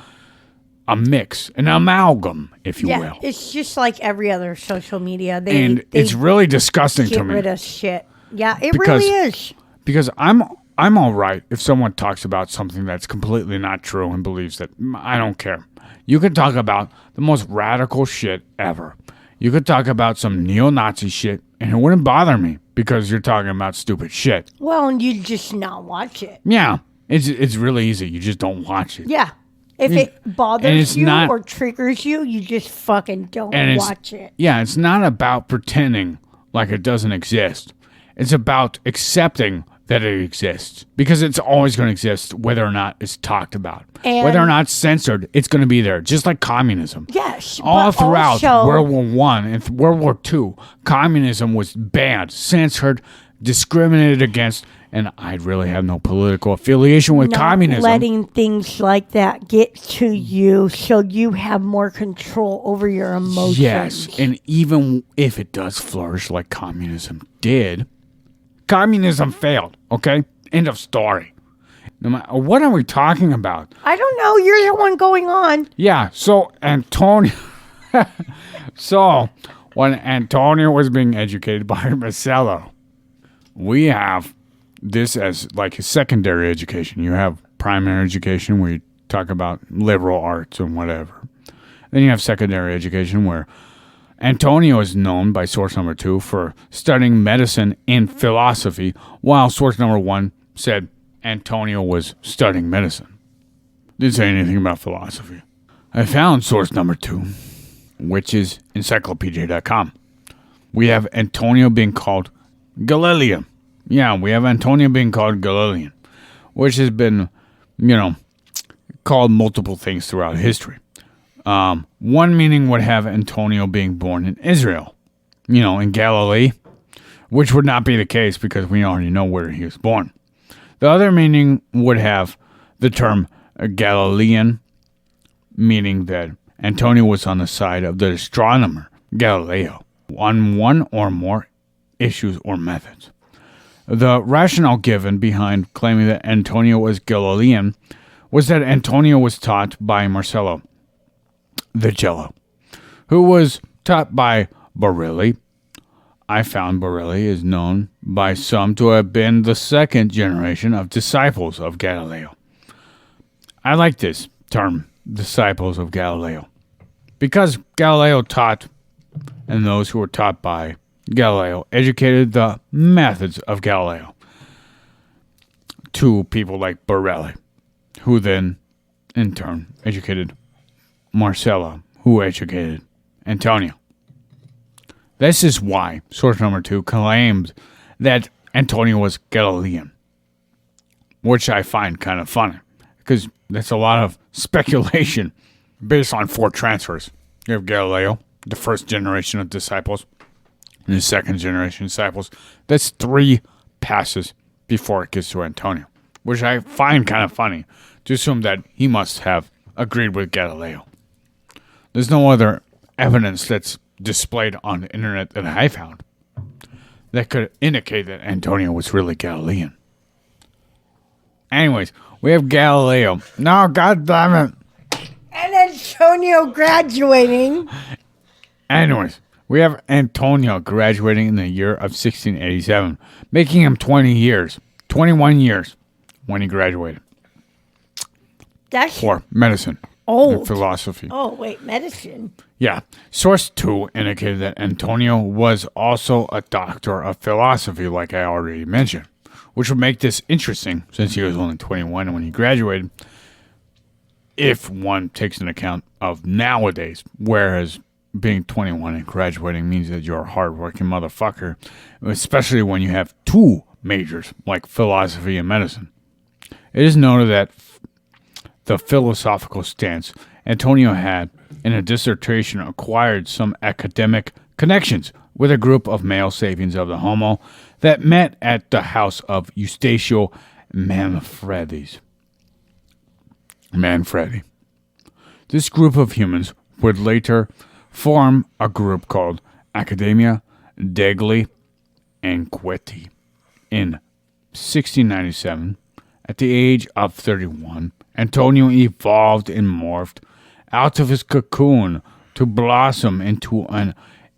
a mix, an amalgam, if you will. Yeah, it's just like every other social media. It's really disgusting to me. Get rid of shit. Yeah, it really is. Because I'm all right if someone talks about something that's completely not true and believes that. I don't care. You could talk about the most radical shit ever. You could talk about some neo-Nazi shit, and it wouldn't bother me because you're talking about stupid shit. Well, and you just not watch it. Yeah, it's really easy. You just don't watch it. Yeah. If it bothers you not, or triggers you, you just fucking don't watch it. Yeah, it's not about pretending like it doesn't exist. It's about accepting that it exists. Because it's always going to exist whether or not it's talked about. And whether or not censored, it's going to be there. Just like communism. Yes. All throughout World War I and World War II, communism was banned, censored, discriminated against, and I really have no political affiliation with communism. Letting things like that get to you so you have more control over your emotions. Yes, and even if it does flourish like communism did, communism failed, okay? End of story. What are we talking about? I don't know. You're the one going on. Yeah, so Antonio... So, when Antonio was being educated by Marcello, we have this as like a secondary education. You have primary education where you talk about liberal arts and whatever. Then you have secondary education where Antonio is known by source number 2 for studying medicine and philosophy, while source number 1 said Antonio was studying medicine. Didn't say anything about philosophy. I found source number 2, which is encyclopedia.com. We have Antonio being called Galilean. Yeah, we have Antonio being called Galilean, which has been, called multiple things throughout history. One meaning would have Antonio being born in Israel, in Galilee, which would not be the case because we already know where he was born. The other meaning would have the term Galilean, meaning that Antonio was on the side of the astronomer Galileo on one or more issues or methods. The rationale given behind claiming that Antonio was Galilean was that Antonio was taught by Marcello the Cello, who was taught by Barilli. I found Barilli is known by some to have been the second generation of disciples of Galileo. I like this term, disciples of Galileo, because Galileo taught, and those who were taught by Galileo educated the methods of Galileo to people like Barilli, who then, in turn, educated Marcello, who educated Antonio. This is why source number 2 claimed that Antonio was Galilean, which I find kind of funny, because that's a lot of speculation based on 4 transfers. You have Galileo, the first generation of disciples, and the second generation disciples. That's 3 passes before it gets to Antonio, which I find kind of funny to assume that he must have agreed with Galileo. There's no other evidence that's displayed on the internet that I found that could indicate that Antonio was really Galilean. Anyways, we have Galileo. No, God damn it. And Antonio graduating. Anyways, we have Antonio graduating in the year of 1687, making him 21 years when he graduated That's for medicine old. and philosophy. Oh, wait, medicine. Yeah. Source 2 indicated that Antonio was also a doctor of philosophy, like I already mentioned, which would make this interesting since he was only 21 when he graduated, if one takes into account of nowadays, whereas being 21 and graduating means that you're a hardworking motherfucker, especially when you have 2 majors like philosophy and medicine. It is noted that the philosophical stance Antonio had in a dissertation acquired some academic connections with a group of male sapiens of the Homo that met at the house of Eustatio Manfredi. This group of humans would later form a group called Accademia degli Inquieti. In 1697, at the age of 31, Antonio evolved and morphed out of his cocoon to blossom into an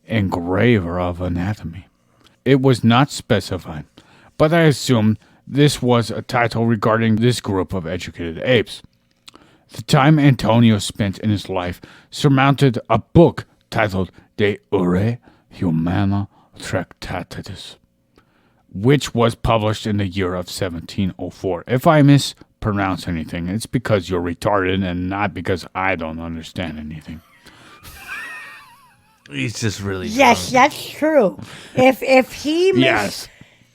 engraver of anatomy. It was not specified, but I assume this was a title regarding this group of educated apes. The time Antonio spent in his life surmounted a book titled De Ure Humana Tractatus, which was published in the year of 1704. If I mispronounce anything, it's because you're retarded and not because I don't understand anything. He's just really Yes, young. that's true. If he Yes.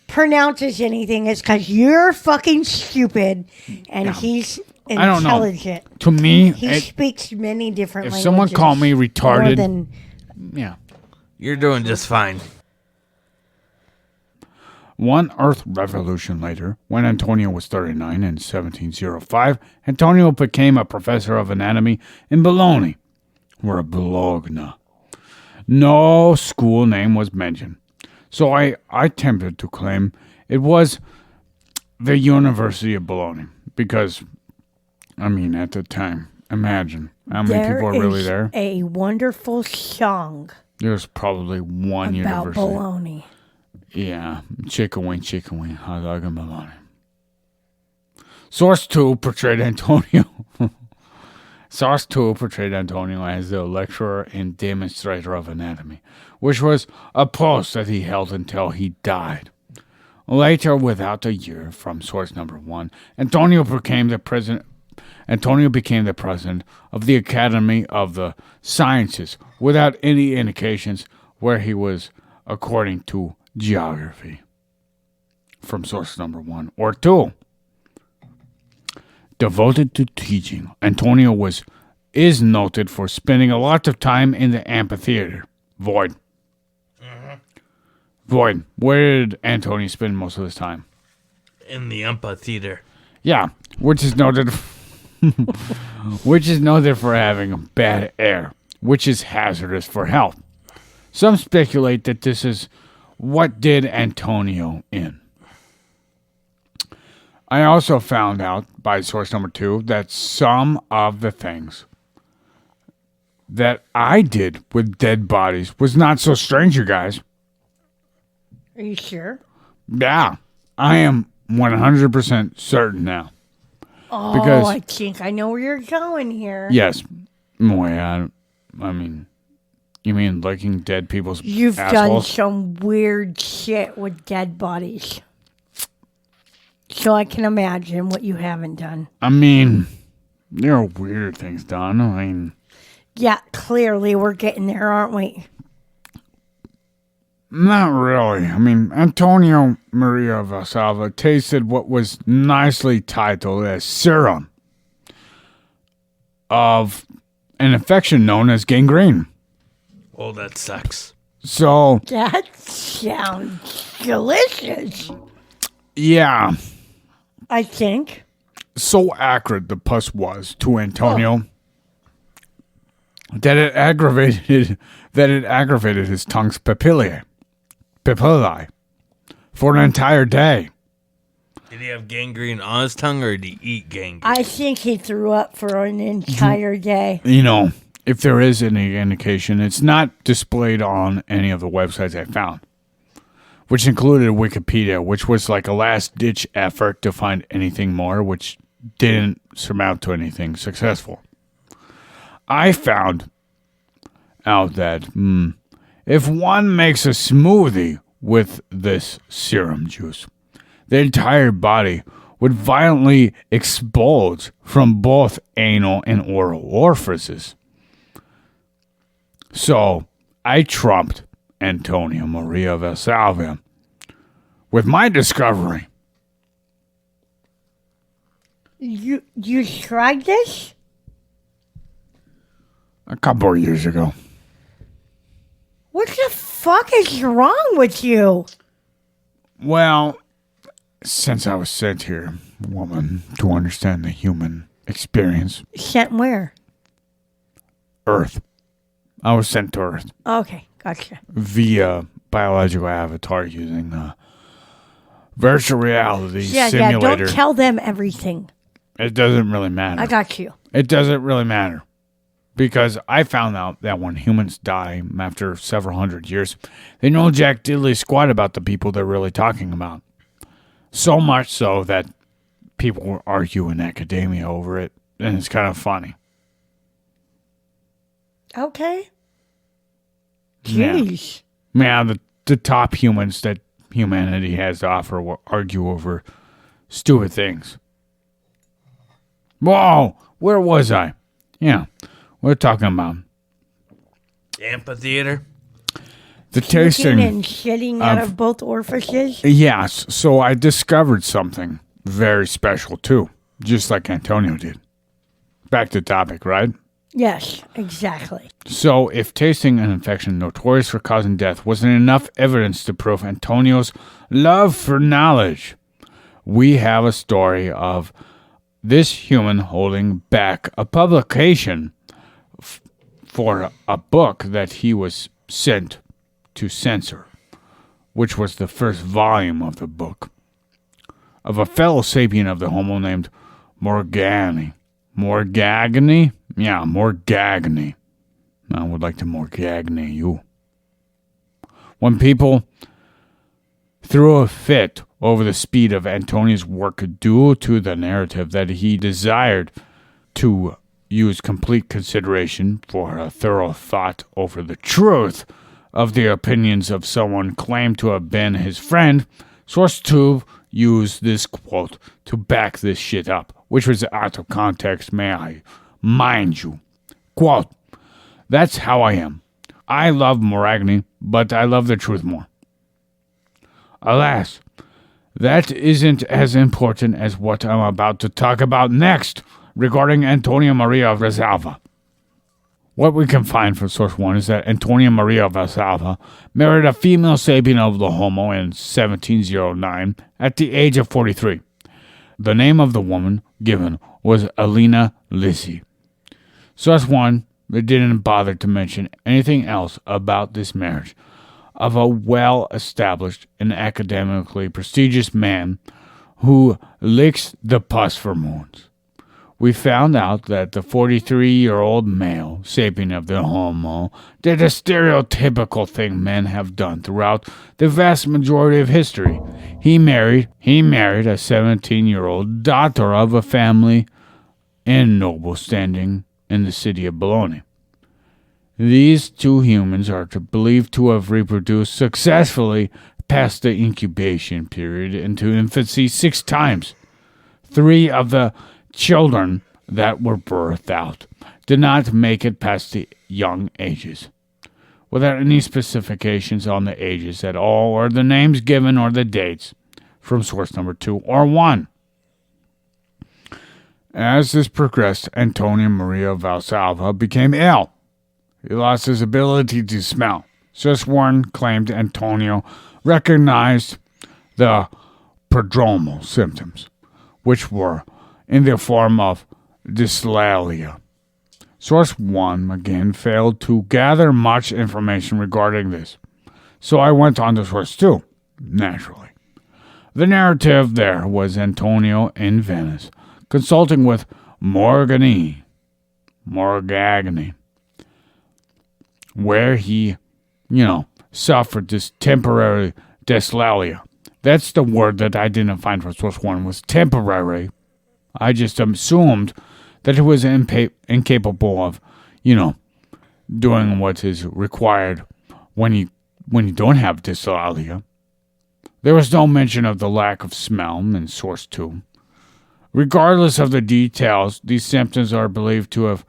mispronounces anything, it's because you're fucking stupid and he's I don't know. intelligent. To me, He speaks many different if languages. someone called me retarded- more than yeah. You're doing just fine. One Earth revolution later, when Antonio was 39 in 1705, Antonio became a professor of anatomy in Bologna, or Bologna. No school name was mentioned, so I attempted to claim it was the University of Bologna, Because, I mean, at the time, imagine how many people are really there. A wonderful song There's probably one about university. baloney. Yeah, chicken wing, hot dog and bologna. Source 2 portrayed Antonio. Source 2 portrayed Antonio as the lecturer and demonstrator of anatomy, which was a post that he held until he died. Later, without a year, from source number 1, Antonio became the president of the Academy of the Sciences without any indications where he was, according to geography. From source number 1 or 2. Devoted to teaching, Antonio is noted for spending a lot of time in the amphitheater. Void. Void. Where did Antonio spend most of his time? In the amphitheater. Yeah, which is noted for having bad air, which is hazardous for health. Some speculate that this is what did Antonio in. I also found out by source number 2 that some of the things that I did with dead bodies was not so strange, you guys. Are you sure? Yeah, I am 100% certain now. Oh, Because- I think I know where you're going here. Yes. Well, yeah, I mean, you mean licking dead people's You've done assholes? some weird shit with dead bodies. So I can imagine what you haven't done. I mean, there are weird things done. I mean, Yeah, clearly we're getting there, aren't we? not really. I mean, Antonio Maria Valsalva tasted what was nicely titled as serum of an infection known as gangrene. Oh, that sucks. So, That sounds delicious. yeah, I think. so accurate the pus was to Antonio that it aggravated his tongue's papillae for an entire day. Did he have gangrene on his tongue or did he eat gangrene? I think he threw up for an entire day. You know, if there is any indication, it's not displayed on any of the websites I found, which included Wikipedia, which was like a last-ditch effort to find anything more, which didn't surmount to anything successful. I found out that if one makes a smoothie with this serum juice, the entire body would violently explode from both anal and oral orifices. So I trumped Antonio Maria Valsalva with my discovery. You tried this? A couple of years ago. What the fuck is wrong with you? Well, since I was sent here, woman, to understand the human experience, Sent where? Earth. I was sent to Earth Okay, gotcha. via biological avatar using a virtual reality Yeah, simulator. don't tell them everything. It doesn't really matter. I got you. It doesn't really matter. Because I found out that when humans die after several hundred years, they know jack diddly squat about the people they're really talking about. So much so that people will argue in academia over it, and it's kind of funny. Okay. Yeah. Jeez. Yeah, the top humans that humanity has to offer will argue over stupid things. Whoa, where was I? Yeah, we're talking about Amphitheater? the Puking tasting. and shitting out of both orifices. Yes, so I discovered something very special too, just like Antonio did. Back to topic, right? Yes, exactly. So, if tasting an infection notorious for causing death wasn't enough evidence to prove Antonio's love for knowledge, we have a story of this human holding back a publication for a book that he was sent to censor, which was the first volume of the book of a fellow sapien of the Homo named Morgagni. Morgagni? Yeah, Morgagni. I would like to Morgagni you. When people threw a fit over the speed of Antonio's work due to the narrative that he desired to use complete consideration for a thorough thought over the truth of the opinions of someone claimed to have been his friend, Source 2 used this quote to back this shit up, which was out of context, may I mind you. Quote, "That's how I am. I love Moragni, but I love the truth more. Alas, that isn't as important as what I'm about to talk about next regarding Antonia Maria Valsalva. What we can find from Source 1 is that Antonia Maria Valsalva married a female sapien of the Homo in 1709 at the age of 43. The name of the woman given was Elena Lissi. Source 1 didn't bother to mention anything else about this marriage of a well-established and academically prestigious man who licks the pus for moons. We found out that the 43-year-old male sapien of the Homo did a stereotypical thing men have done throughout the vast majority of history. He married a 17-year-old daughter of a family in noble standing in the city of Bologna. These two humans are believed to have reproduced successfully past the incubation period into infancy 6 times. 3 of the children that were birthed out did not make it past the young ages, without any specifications on the ages at all, or the names given, or the dates, from source number 2 or 1. As this progressed, Antonio Maria Valsalva became ill. He lost his ability to smell. Source 1 claimed Antonio recognized the prodromal symptoms, which were in the form of dyslalia. Source 1 again failed to gather much information regarding this, so I went on to source 2, naturally. The narrative there was Antonio in Venice, consulting with Morgagni, where he, suffered this temporary dyslalia. That's the word that I didn't find for source 1 was temporary. I just assumed that it was incapable of, doing what is required when you don't have dyslalia. There was no mention of the lack of smell in source 2. Regardless of the details, these symptoms are believed to have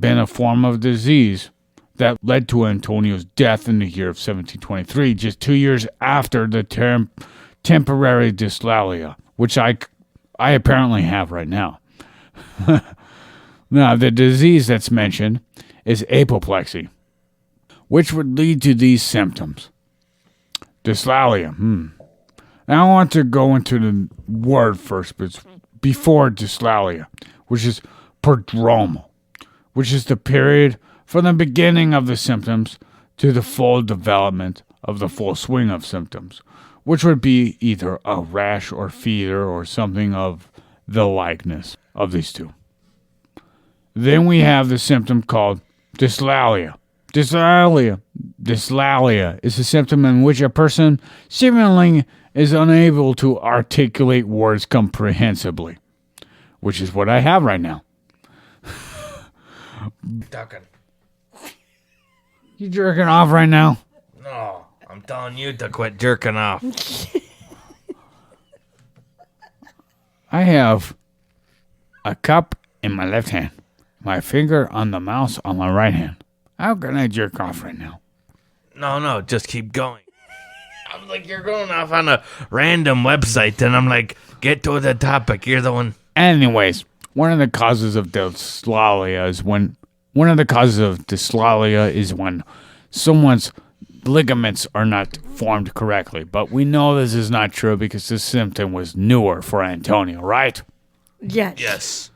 been a form of disease that led to Antonio's death in the year of 1723, just 2 years after the temporary dyslalia, which I apparently have right now. Now, the disease that's mentioned is apoplexy, which would lead to these symptoms. Dyslalia. Now I want to go into the word first, but before dyslalia, which is prodromal, which is the period from the beginning of the symptoms to the full development of the full swing of symptoms, which would be either a rash or fever or something of the likeness of these two. Then we have the symptom called dyslalia. Dyslalia is a symptom in which a person seemingly is unable to articulate words comprehensibly, which is what I have right now. Ducking. You jerking off right now? No, I'm telling you to quit jerking off. I have a cup in my left hand, my finger on the mouse on my right hand. How can I jerk off right now? No, just keep going. I'm like, you're going off on a random website, and I'm like, get to the topic. You're the one. Anyways, one of the causes of dyslalia is when someone's ligaments are not formed correctly. But we know this is not true because this symptom was newer for Antonio, right? Yes.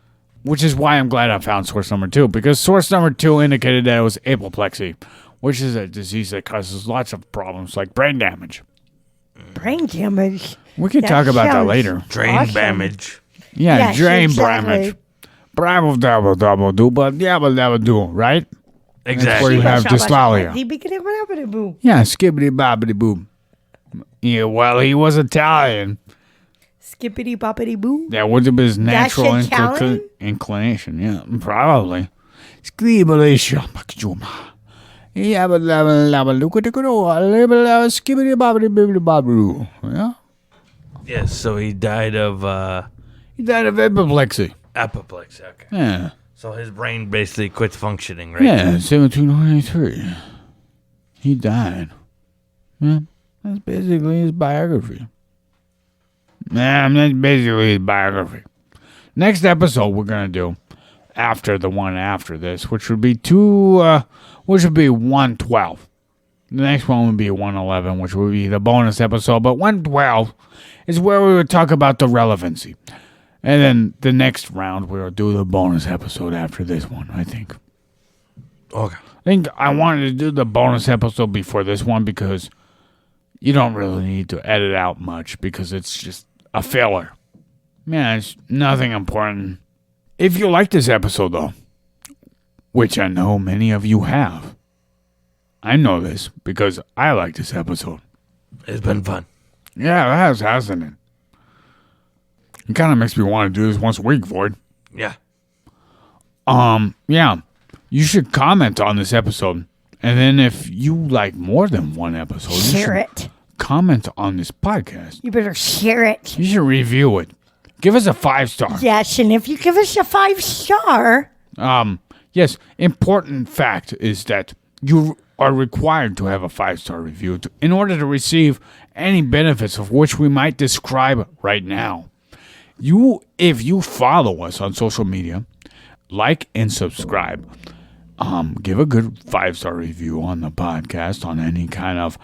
Which is why I'm glad I found source number 2, because source number 2 indicated that it was apoplexy, which is a disease that causes lots of problems like brain damage. Brain damage? We can talk about that later. Brain damage. Yeah, Yes, Jane exactly. Bramage. Bravo, double, double, do, but double, double, do, right? Exactly. where you have dyslalia. Yeah, skibbity bobbity boo. Yeah, well, he was Italian. Skippity boppity boo. That would have been his natural Italian? inclination. Yeah, probably. Skibbity shabakjuma. Yeah, but look at the skibbity bobbity bibbity bobberoo. Yeah. Yes, so he died of He died of apoplexy. apoplexy. Okay. Yeah. So his brain basically quits functioning, right? Yeah, 1793. He died. Yeah, that's basically his biography. Yeah, that's basically his biography. Next episode we're gonna do after the one after this, which would be 112. The next one would be 111, which would be the bonus episode. But 112 is where we would talk about the relevancy. And then the next round, we'll do the bonus episode after this one, I think. Okay. I think I wanted to do the bonus episode before this one because you don't really need to edit out much because it's just a filler. Man, it's nothing important. If you like this episode, though, which I know many of you have, I know this because I like this episode. It's been fun. Yeah, it has, hasn't it? It kind of makes me want to do this once a week, Void. Yeah. Yeah. You should comment on this episode. And then if you like more than one episode, Share it. Comment on this podcast. You better share it. You should review it. Give us a 5-star. Yes, and if you give us a 5-star, Yes, important fact is that you are required to have a 5-star review in order to receive any benefits of which we might describe right now. If you follow us on social media, like and subscribe, give a good 5-star review on the podcast on any kind of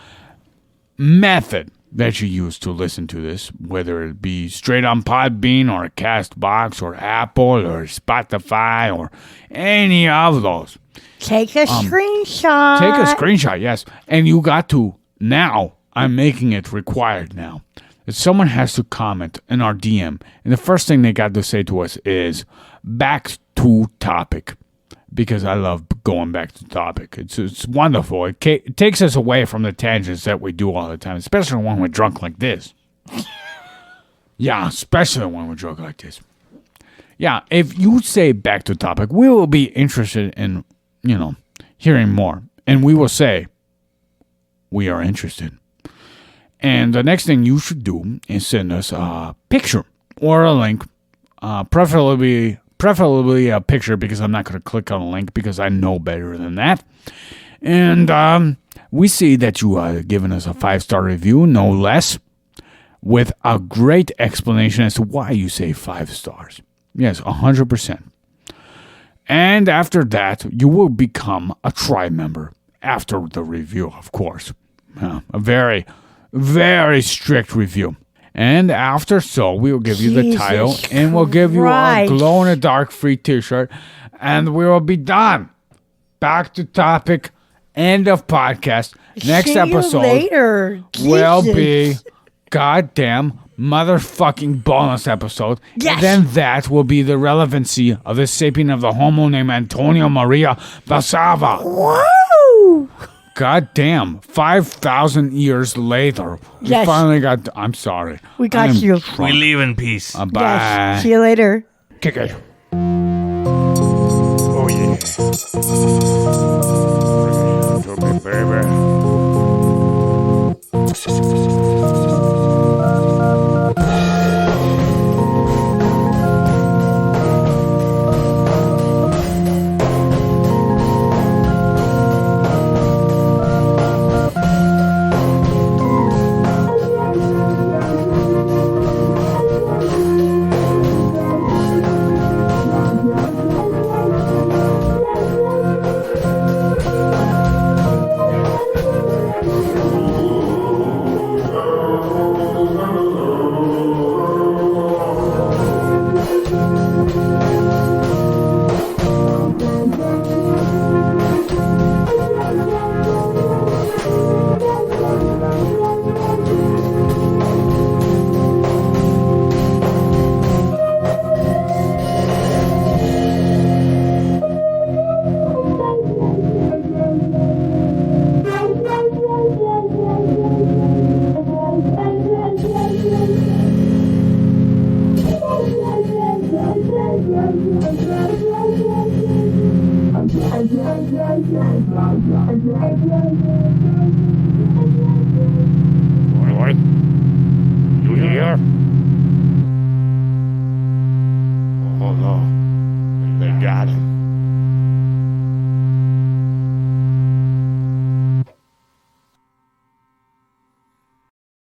method that you use to listen to this, whether it be straight on Podbean or Castbox or Apple or Spotify or any of those. take a screenshot. Take a screenshot, yes. And you got to, now, I'm making it required now, that someone has to comment in our DM. And the first thing they got to say to us is, back to topic. Because I love going back to topic. It's wonderful. It takes us away from the tangents that we do all the time, especially when we're drunk like this. Yeah, especially when we're drunk like this. Yeah, if you say back to topic, we will be interested in, hearing more. And we will say, we are interested. And the next thing you should do is send us a picture or a link, preferably a picture, because I'm not going to click on a link because I know better than that. And we see that you are giving us a 5-star review, no less, with a great explanation as to why you say 5 stars. Yes, 100%. And after that, you will become a tribe member after the review, of course. A very, very strict review. And after so, we will give you the title, and we'll give you a glow-in-the-dark free t-shirt, and we will be done. Back to topic, end of podcast. Next episode later. will be goddamn motherfucking bonus episode. Yes. And then that will be the relevancy of the sapien of the homo named Antonio Maria Valsalva. Woo! God damn, 5,000 years later, we Yes. finally got... I'm sorry. We got you. We leave in peace. Bye. Yes. See you later. Kick it. Oh yeah. To me, baby. What? You here?